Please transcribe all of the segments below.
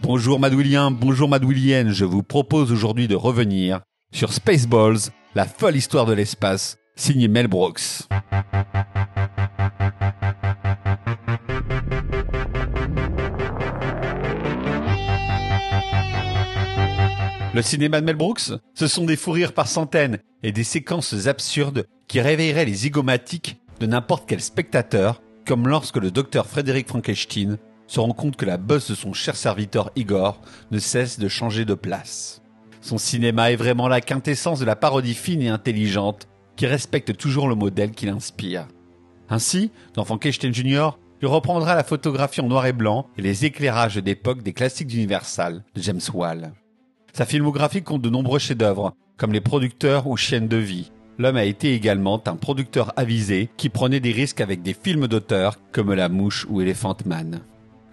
Bonjour Madwillien, bonjour Madwillienne, je vous propose aujourd'hui de revenir sur Spaceballs, la folle histoire de l'espace, signé Mel Brooks. Le cinéma de Mel Brooks, ce sont des fous rires par centaines et des séquences absurdes qui réveilleraient les zygomatiques de n'importe quel spectateur, comme lorsque le docteur Frédéric Frankenstein se rend compte que la bosse de son cher serviteur Igor ne cesse de changer de place. Son cinéma est vraiment la quintessence de la parodie fine et intelligente qui respecte toujours le modèle qui l'inspire. Ainsi, dans Frankenstein Jr., il reprendra la photographie en noir et blanc et les éclairages d'époque des classiques d'Universal de James Whale. Sa filmographie compte de nombreux chefs-d'œuvre, comme Les Producteurs ou Chienne de vie. L'homme a été également un producteur avisé qui prenait des risques avec des films d'auteur comme La Mouche ou Elephant Man.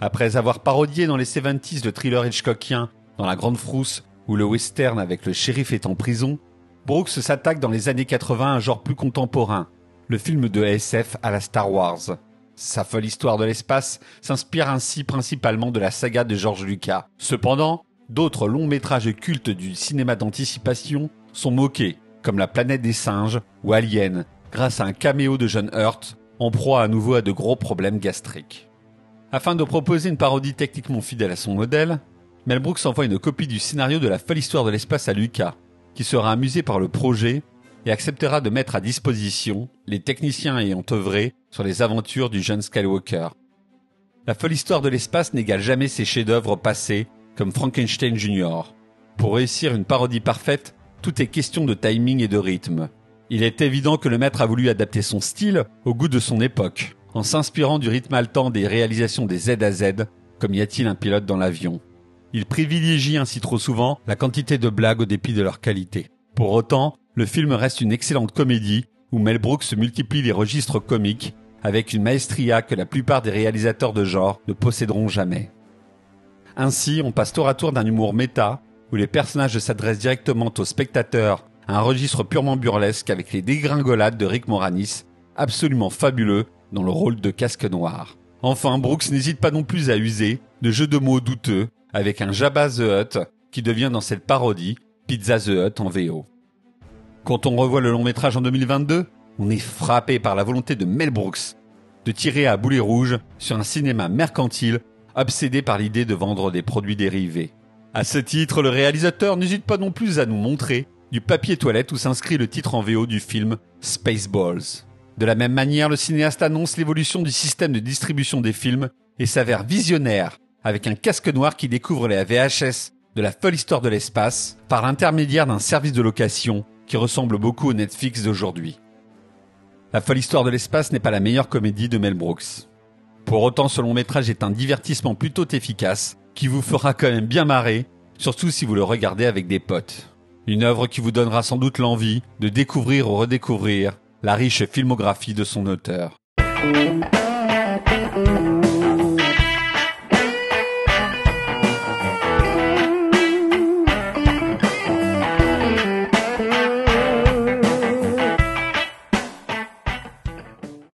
Après avoir parodié dans les 70s le thriller hitchcockien dans La Grande Frousse ou le western avec le shérif est en prison, Brooks s'attaque dans les années 80 à un genre plus contemporain, le film de SF à la Star Wars. Sa folle histoire de l'espace s'inspire ainsi principalement de la saga de George Lucas. Cependant, d'autres longs métrages cultes du cinéma d'anticipation sont moqués, comme La Planète des Singes ou Alien, grâce à un caméo de John Hurt, en proie à nouveau à de gros problèmes gastriques. Afin de proposer une parodie techniquement fidèle à son modèle, Mel Brooks envoie une copie du scénario de la folle histoire de l'espace à Lucas, qui sera amusé par le projet et acceptera de mettre à disposition les techniciens ayant œuvré sur les aventures du jeune Skywalker. La folle histoire de l'espace n'égale jamais ses chefs-d'œuvre passés, comme Frankenstein Jr. Pour réussir une parodie parfaite, tout est question de timing et de rythme. Il est évident que le maître a voulu adapter son style au goût de son époque, en s'inspirant du rythme haletant des réalisations des Z à Z, comme Y a-t-il un pilote dans l'avion. Il privilégie ainsi trop souvent la quantité de blagues au dépit de leur qualité. Pour autant, le film reste une excellente comédie où Mel Brooks multiplie les registres comiques avec une maestria que la plupart des réalisateurs de genre ne posséderont jamais. Ainsi, on passe tour à tour d'un humour méta, où les personnages s'adressent directement aux spectateurs, à un registre purement burlesque avec les dégringolades de Rick Moranis, absolument fabuleux dans le rôle de Casque Noir. Enfin, Brooks n'hésite pas non plus à user de jeux de mots douteux, avec un Jabba the Hutt qui devient dans cette parodie Pizza the Hutt en VO. Quand on revoit le long métrage en 2022, on est frappé par la volonté de Mel Brooks de tirer à boulet rouge sur un cinéma mercantile obsédé par l'idée de vendre des produits dérivés. À ce titre, le réalisateur n'hésite pas non plus à nous montrer du papier toilette où s'inscrit le titre en VO du film Spaceballs. De la même manière, le cinéaste annonce l'évolution du système de distribution des films et s'avère visionnaire avec un casque noir qui découvre les VHS de la folle histoire de l'espace par l'intermédiaire d'un service de location qui ressemble beaucoup au Netflix d'aujourd'hui. La folle histoire de l'espace n'est pas la meilleure comédie de Mel Brooks. Pour autant, ce long métrage est un divertissement plutôt efficace qui vous fera quand même bien marrer, surtout si vous le regardez avec des potes. Une œuvre qui vous donnera sans doute l'envie de découvrir ou redécouvrir la riche filmographie de son auteur.